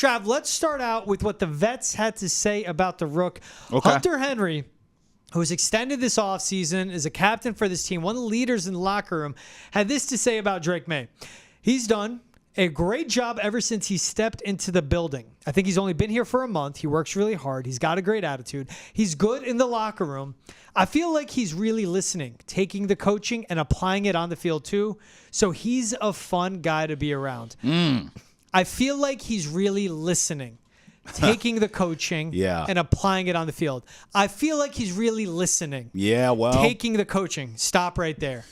Trav, let's start out with what the vets had to say about the Rook. Okay. Hunter Henry, who's extended this offseason, is a captain for this team, one of the leaders in the locker room, had this to say about Drake Maye. He's done a great job ever since he stepped into the building. I think he's only been here for a month. He works really hard. He's got a great attitude. He's good in the locker room. I feel like he's really listening, taking the coaching and applying it on the field too. So he's a fun guy to be around. I feel like he's really listening, taking the coaching and applying it on the field. I feel like he's really listening. Taking the coaching. Stop right there.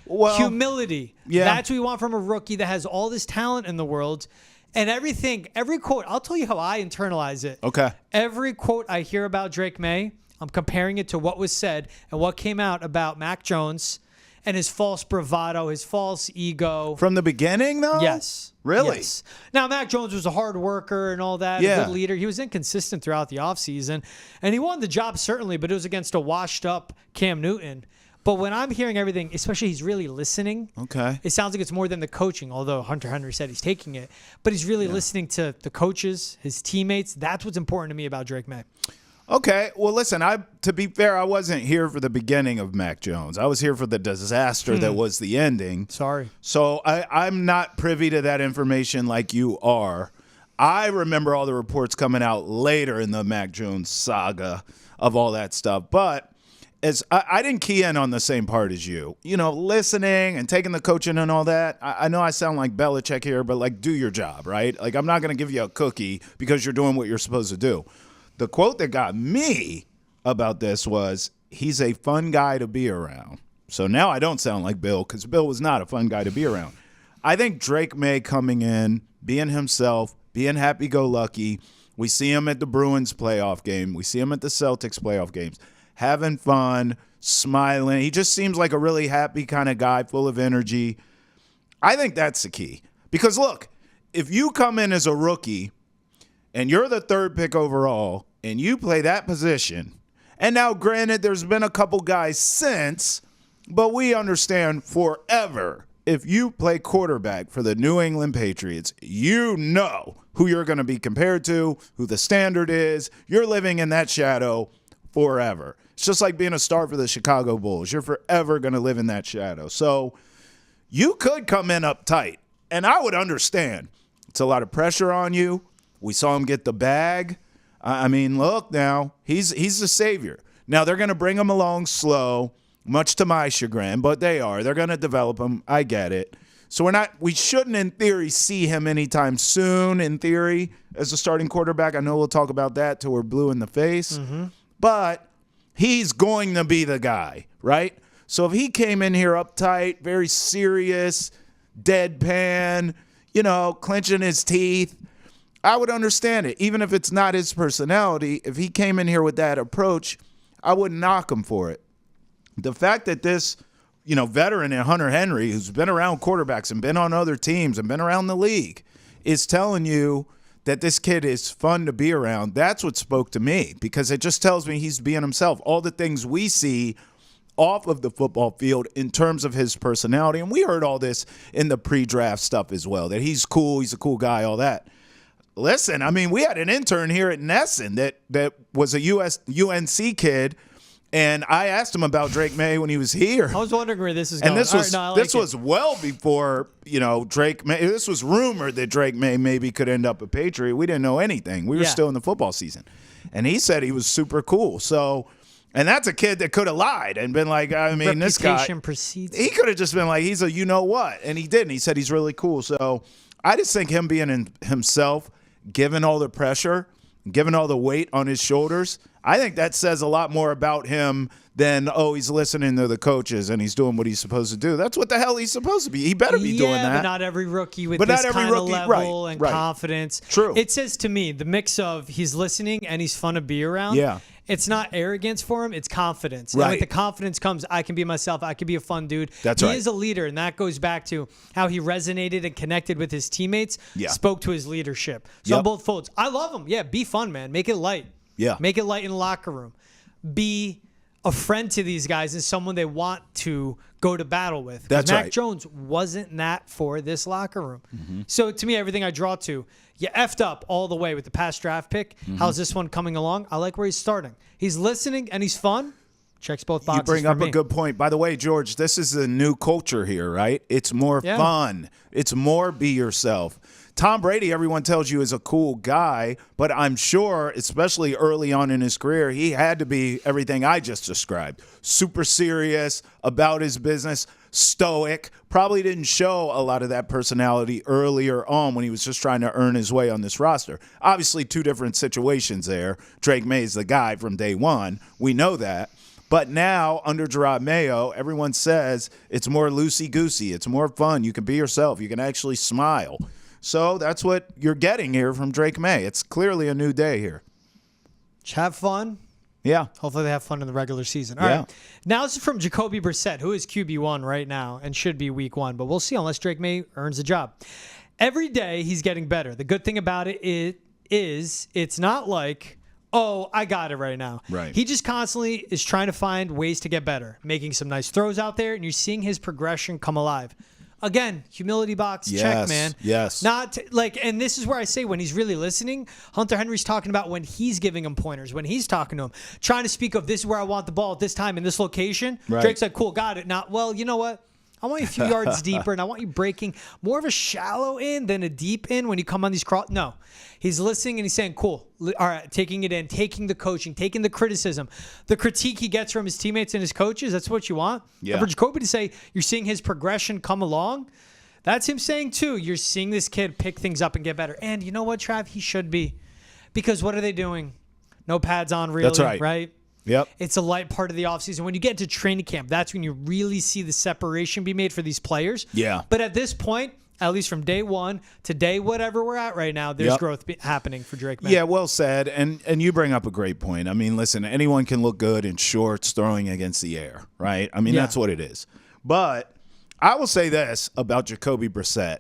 Well, humility. That's what we want from a rookie that has all this talent in the world. And everything, every quote, I'll tell you how I internalize it. Okay. Every quote I hear about Drake Maye, I'm comparing it to what was said and what came out about Mac Jones and his false bravado, his false ego. From the beginning, though? Yes. Really? Yes. Now, Mac Jones was a hard worker and all that, a good leader. He was inconsistent throughout the offseason, and he won the job, certainly, but it was against a washed-up Cam Newton. But when I'm hearing everything, especially he's really listening, it sounds like it's more than the coaching, although Hunter Henry said he's taking it. But he's really listening to the coaches, his teammates. That's what's important to me about Drake Maye. Okay. Well, listen, to be fair, I wasn't here for the beginning of Mac Jones. I was here for the disaster that was the ending. Sorry. So I'm not privy to that information like you are. I remember all the reports coming out later in the Mac Jones saga of all that stuff. But I didn't key in on the same part as you. You know, listening and taking the coaching and all that. I know I sound like Belichick here, but, like, do your job, right? Like, I'm not going to give you a cookie because you're doing what you're supposed to do. The quote that got me about this was, he's a fun guy to be around. So now I don't sound like Bill because Bill was not a fun guy to be around. I think Drake Maye coming in, being himself, being happy-go-lucky. We see him at the Bruins playoff game. We see him at the Celtics playoff games. Having fun, smiling. He just seems like a really happy kind of guy, full of energy. I think that's the key. Because, look, if you come in as a rookie and you're the third pick overall and you play that position, and now, granted, there's been a couple guys since, but we understand forever, if you play quarterback for the New England Patriots, you know who you're going to be compared to, who the standard is. You're living in that shadow forever. It's just like being a star for the Chicago Bulls. You're forever going to live in that shadow. So you could come in uptight, and I would understand. It's a lot of pressure on you. We saw him get the bag. I mean, look now, he's the savior. Now, they're going to bring him along slow, much to my chagrin, but they are. They're going to develop him. I get it. So we shouldn't, in theory, see him anytime soon, in theory, as a starting quarterback. I know we'll talk about that till we're blue in the face. But he's going to be the guy, right? So if he came in here uptight, very serious, deadpan, clenching his teeth, I would understand it. Even if it's not his personality, if he came in here with that approach, I wouldn't knock him for it. The fact that this, veteran in Hunter Henry, who's been around quarterbacks and been on other teams and been around the league, is telling you that this kid is fun to be around, that's what spoke to me, because it just tells me he's being himself. All the things we see off of the football field in terms of his personality, and we heard all this in the pre-draft stuff as well, that he's cool, he's a cool guy, all that. Listen, I mean, we had an intern here at Nesson that was a UNC kid, and I asked him about Drake Maye when he was here. I was wondering where this is going. And this was well before, Drake Maye. This was rumored that Drake Maye maybe could end up a Patriot. We didn't know anything. We were still in the football season. And he said he was super cool. So, and that's a kid that could have lied and been like, I mean, this guy. Reputation precedes. He could have just been like, he's a you-know-what. And he didn't. He said he's really cool. So I just think him being himself, given all the pressure, given all the weight on his shoulders, I think that says a lot more about him than, he's listening to the coaches and he's doing what he's supposed to do. That's what the hell he's supposed to be. He better be doing that. Yeah, but not every rookie with this kind of level and confidence. True. It says to me, the mix of he's listening and he's fun to be around. Yeah. It's not arrogance for him. It's confidence. Right. And with the confidence comes, I can be myself. I can be a fun dude. That's right. He is a leader, and that goes back to how he resonated and connected with his teammates, spoke to his leadership. So on both folds, I love him. Yeah, be fun, man. Make it light. Yeah. Make it light in the locker room. Be a friend to these guys and someone they want to go to battle with. 'Cause That's Mac right. Jones wasn't that for this locker room. So to me, everything I draw to, you effed up all the way with the past draft pick. How's this one coming along? I like where he's starting. He's listening and he's fun. Checks both boxes. You bring for up me. a good point. By the way, George, this is the new culture here, right? It's more fun. It's more be yourself. Tom Brady, everyone tells you, is a cool guy, but I'm sure, especially early on in his career, he had to be everything I just described. Super serious about his business, stoic, probably didn't show a lot of that personality earlier on when he was just trying to earn his way on this roster. Obviously, two different situations there. Drake May's the guy from day one. We know that. But now, under Gerard Mayo, everyone says it's more loosey-goosey. It's more fun. You can be yourself. You can actually smile. So that's what you're getting here from Drake May. It's clearly a new day here. Just have fun. Yeah. Hopefully they have fun in the regular season. All right. Now this is from Jacoby Brissett, who is QB1 right now and should be week 1. But we'll see unless Drake May earns a job. Every day he's getting better. The good thing about it is it's not like, oh, I got it right now. Right. He just constantly is trying to find ways to get better, making some nice throws out there, and you're seeing his progression come alive. Again, humility box, check, man. Yes. And this is where I say when he's really listening, Hunter Henry's talking about when he's giving him pointers, when he's talking to him, trying to speak of this is where I want the ball at this time in this location. Right. Drake's like, cool, got it. Not, well, you know what? I want you a few yards deeper, and I want you breaking more of a shallow in than a deep in when you come on these cross. No. He's listening, and he's saying, cool. All right, taking it in, taking the coaching, taking the criticism, the critique he gets from his teammates and his coaches. That's what you want. Yeah. And for Jacoby to say you're seeing his progression come along, that's him saying, too, you're seeing this kid pick things up and get better. And you know what, Trav? He should be. Because what are they doing? No pads on, really. That's right. Yep. It's a light part of the offseason. When you get to training camp, that's when you really see the separation be made for these players. Yeah. But at this point, at least from day one to day whatever we're at right now, there's growth happening for Drake May. Yeah, well said. And you bring up a great point. I mean, listen, anyone can look good in shorts throwing against the air, right? I mean, that's what it is. But I will say this about Jacoby Brissett.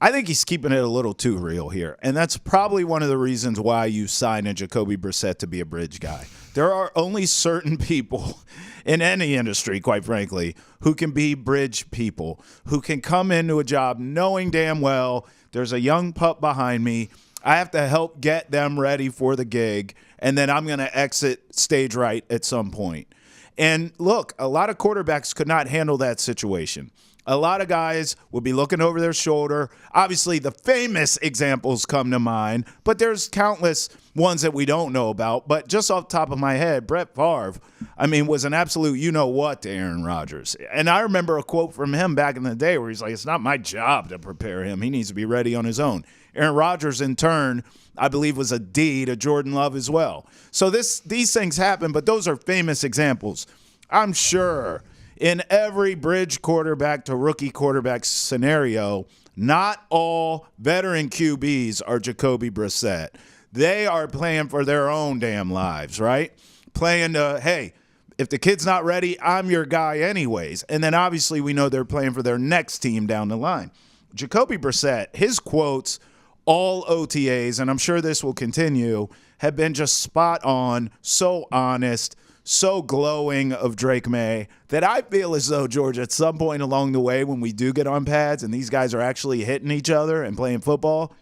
I think he's keeping it a little too real here. And that's probably one of the reasons why you sign a Jacoby Brissett to be a bridge guy. There are only certain people in any industry, quite frankly, who can be bridge people, who can come into a job knowing damn well there's a young pup behind me. I have to help get them ready for the gig, and then I'm going to exit stage right at some point. And look, a lot of quarterbacks could not handle that situation. A lot of guys would be looking over their shoulder. Obviously, the famous examples come to mind, but there's countless ones that we don't know about. But just off the top of my head, Brett Favre, I mean, was an absolute you-know-what to Aaron Rodgers. And I remember a quote from him back in the day where he's like, it's not my job to prepare him. He needs to be ready on his own. Aaron Rodgers, in turn, I believe was a D to Jordan Love as well. So these things happen, but those are famous examples. I'm sure in every bridge quarterback to rookie quarterback scenario, not all veteran QBs are Jacoby Brissett. They are playing for their own damn lives, right? Playing to, hey, if the kid's not ready, I'm your guy anyways. And then obviously we know they're playing for their next team down the line. Jacoby Brissett, his quotes, all OTAs, and I'm sure this will continue, have been just spot on, so honest, so glowing of Drake May that I feel as though, George, at some point along the way when we do get on pads and these guys are actually hitting each other and playing football,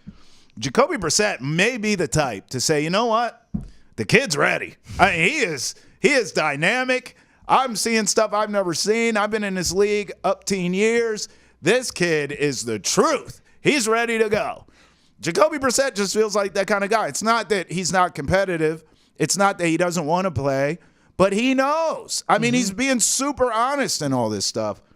Jacoby Brissett may be the type to say, you know what? The kid's ready. I mean, he is dynamic. I'm seeing stuff I've never seen. I've been in this league up 10 years. This kid is the truth. He's ready to go. Jacoby Brissett just feels like that kind of guy. It's not that he's not competitive. It's not that he doesn't want to play. But he knows. I mean, he's being super honest in all this stuff.